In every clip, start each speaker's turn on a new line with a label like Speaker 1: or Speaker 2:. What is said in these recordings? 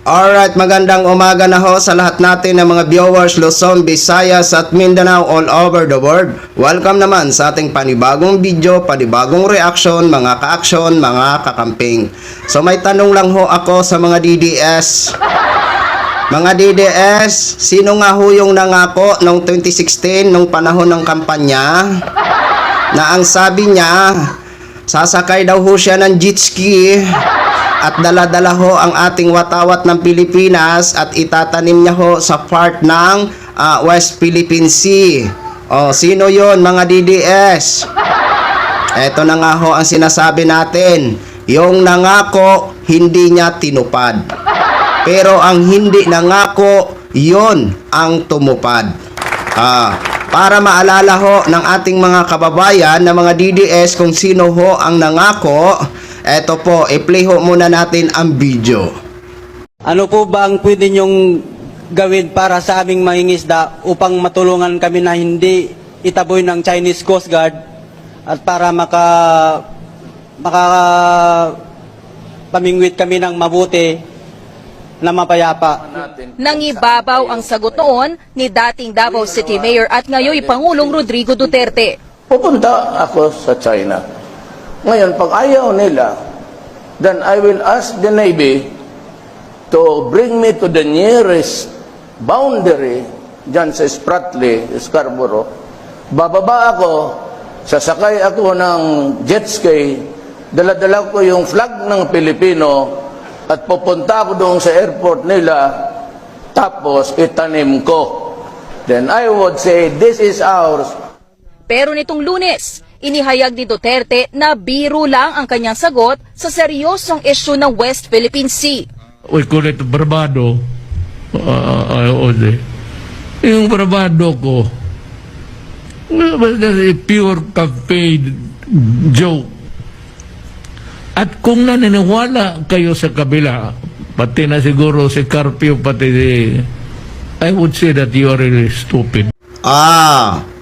Speaker 1: Alright, magandang umaga na ho sa lahat natin ng mga viewers Luzon, Visayas at Mindanao all over the world. Welcome naman sa ating panibagong video, panibagong reaction, mga ka-action, mga kakamping. So may tanong lang ho ako sa mga DDS. Mga DDS, sino nga ho yung nangako noong 2016, nung panahon ng kampanya, na ang sabi niya, sasakay daw ho siya ng jet ski at dala-dala ho ang ating watawat ng Pilipinas at itatanim niya ho sa part ng West Philippine Sea. O, sino yon mga DDS? Eto na nga ho ang sinasabi natin. Yung nangako, hindi niya tinupad. Pero ang hindi nangako, yon ang tumupad. Para maalala ho ng ating mga kababayan na mga DDS kung sino ho ang nangako, eto po, i-play ho muna natin ang video.
Speaker 2: Ano po ba ang pwede niyong gawin para sa aming mangingisda upang matulungan kami na hindi itaboy ng Chinese Coast Guard at para pamingwit kami ng mabuti na mapayapa?
Speaker 3: Nangibabaw ang sagot noon ni dating Davao City Mayor at ngayon Pangulong Rodrigo Duterte.
Speaker 4: Pupunta ako sa China. Ngayon, pag ayaw nila, then I will ask the Navy to bring me to the nearest boundary dyan sa Spratly, Scarborough. Bababa ako, sasakay ako ng jet ski, dala-dala ko yung flag ng Pilipino at pupunta ako doon sa airport nila, tapos itanim ko. Then I would say, this is ours.
Speaker 3: Pero nitong Lunes, inihayag ni Duterte na biro lang ang kanyang sagot sa seryosong isyu ng West Philippine Sea.
Speaker 5: We call it bravado. Yung bravado ko, pure campaign joke. At kung naniniwala kayo sa kabila, pati na siguro si Carpio, pati I would say that you are really stupid.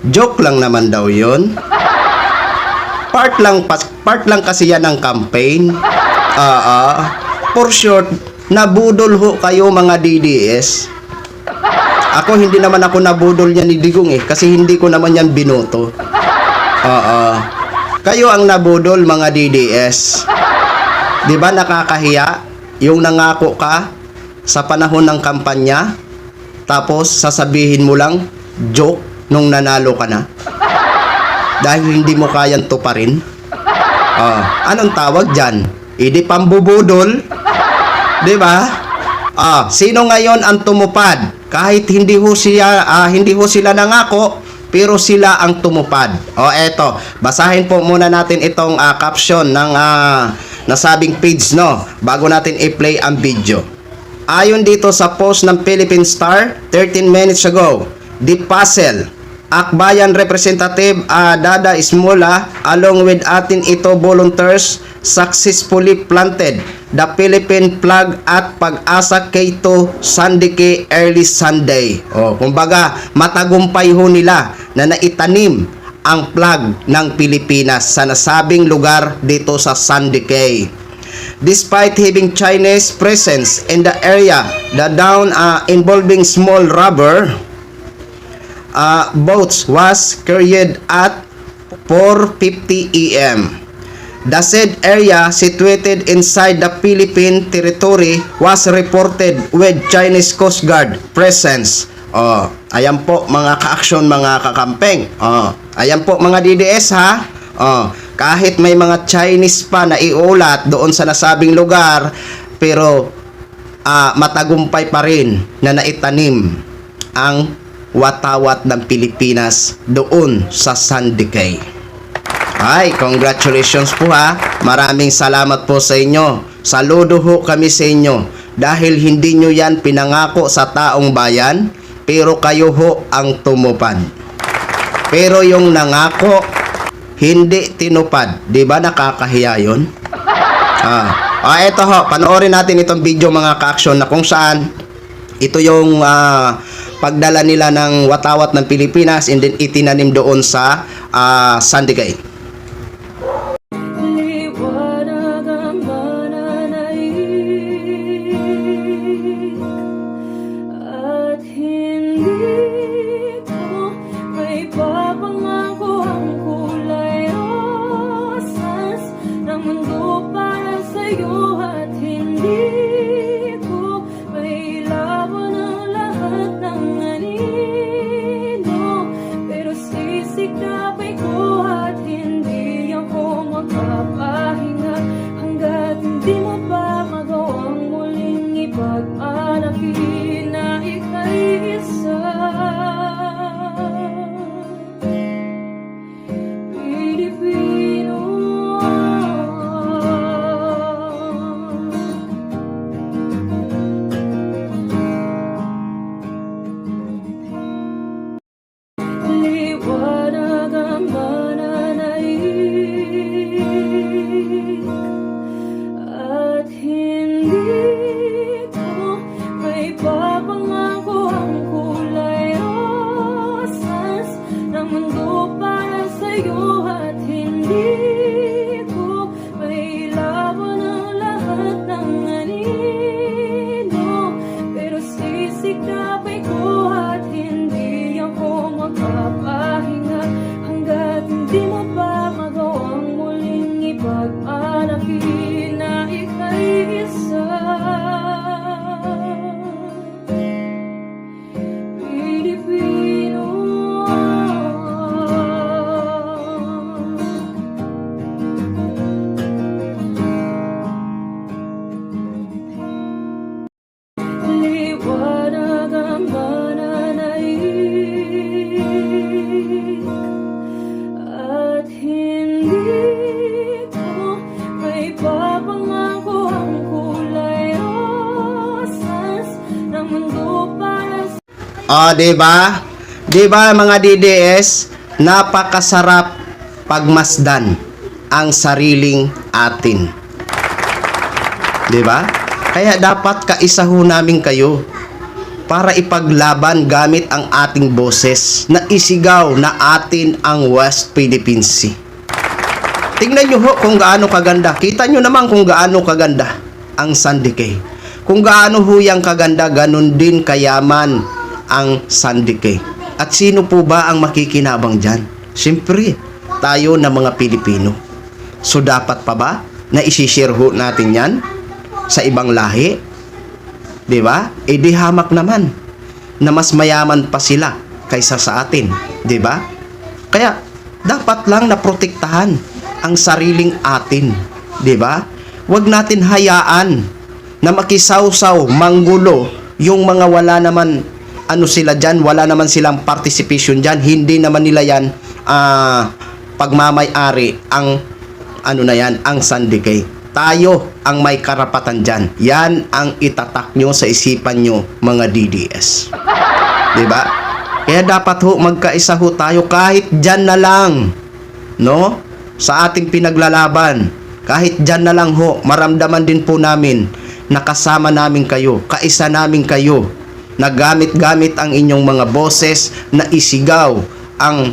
Speaker 1: Joke lang naman daw yun. Part lang kasi yan ng campaign. For short, nabudol ho kayo mga DDS. Ako hindi naman ako nabudol yan ni Digong kasi hindi ko naman yan binoto. Kayo ang nabudol mga DDS. Di ba nakakahiya yung nangako ka sa panahon ng kampanya, tapos sasabihin mo lang joke nung nanalo ka na dahil hindi mo kayang tuparin. Anong tawag dyan? Idi pambubudol, di ba? Sino ngayon ang tumupad kahit hindi ho sila nangako, pero sila ang tumupad? Eto, basahin po muna natin itong caption ng nasabing page, no, bago natin i-play ang video. Ayon dito sa post ng Philippine Star 13 minutes ago, the puzzle Akbayan Representative Dada Ismola along with atin ito volunteers successfully planted the Philippine flag at Pag-asa K2 Sandike early Sunday. Kumbaga matagumpay ho nila na naitanim ang flag ng Pilipinas sa nasabing lugar dito sa Sandike. Despite having Chinese presence in the area, the down involving small rubber boats was carried at 450 EM. The said area situated inside the Philippine territory was reported with Chinese Coast Guard presence. Ayan po mga ka-action, mga kakampeng. Ayan po mga DDS ha. Kahit may mga Chinese pa na iulat doon sa nasabing lugar, pero matagumpay pa rin na naitanim ang watawat ng Pilipinas doon sa Sandike. Ay, congratulations po ha. Maraming salamat po sa inyo. Saludo ho kami sa inyo dahil hindi nyo yan pinangako sa taong bayan, pero kayo ho ang tumupad. Pero yung nangako, hindi tinupad. Di ba nakakahiya yun? Eto ho, panoorin natin itong video mga ka-action na kung saan ito yung pagdala nila ng watawat ng Pilipinas and then itinanim doon sa Sandike.
Speaker 6: ipag-alaki na ika'y isa. Pilipino. Liwanag ang mananaig at hindi ko may papangako ang kulay rosas ng mundo para sa'yo at hindi ko may laban ang lahat ng anino, pero sisikapin ko at hindi ako magpapahinga hanggat hindi mo pa magawang muling ipag-alaki na ika'y isa. Pilipino. Liwanag ang mananaig at hindi ko may papangako ang kulay rosas ng mundo para
Speaker 1: Di ba? Di ba mga DDS, napakasarap pagmasdan ang sariling atin. Di ba? Kaya dapat kaisaho namin kayo para ipaglaban gamit ang ating boses na isigaw na atin ang West Philippine Sea. Tingnan nyo ho kung gaano kaganda. Kita nyo naman kung gaano kaganda ang Sandy Cay. Kung gaano huyang kaganda, ganun din kayaman ang Sandy Cay. At sino po ba ang makikinabang dyan? Siyempre, tayo na mga Pilipino. So dapat pa ba na isishare ho natin yan sa ibang lahi? Di ba? E di hamak naman na mas mayaman pa sila kaysa sa atin. Di ba? Kaya dapat lang na protektahan ang sariling atin. Di ba? Huwag natin hayaan na makisawsaw, manggulo yung mga wala naman sila dyan, wala naman silang participation dyan, hindi naman nila yan pagmamay-ari ang ang Sandy Cay. Tayo ang may karapatan dyan. Yan ang itatak nyo sa isipan nyo, mga DDS. Diba? Kaya dapat ho, magkaisa ho tayo kahit dyan na lang. No? Sa ating pinaglalaban. Kahit dyan na lang ho, maramdaman din po namin na kasama namin kayo, kaisa namin kayo, na gamit-gamit ang inyong mga boses na isigaw ang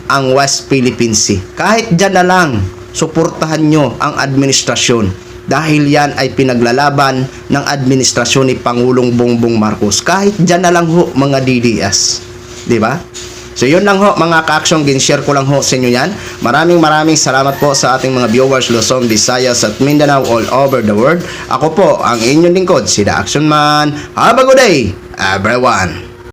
Speaker 1: ang West Philippine Sea. Kahit dyan na lang, suportahan nyo ang administrasyon dahil yan ay pinaglalaban ng administrasyon ni Pangulong Bongbong Marcos. Kahit dyan na lang ho, mga DDS. Diba? So yun lang ho, mga ka-action, gin-share ko lang ho sa inyo yan. Maraming salamat po sa ating mga viewers Luzon, Visayas at Mindanao all over the world. Ako po ang inyong lingkod, si The Action Man. Have a good day, everyone!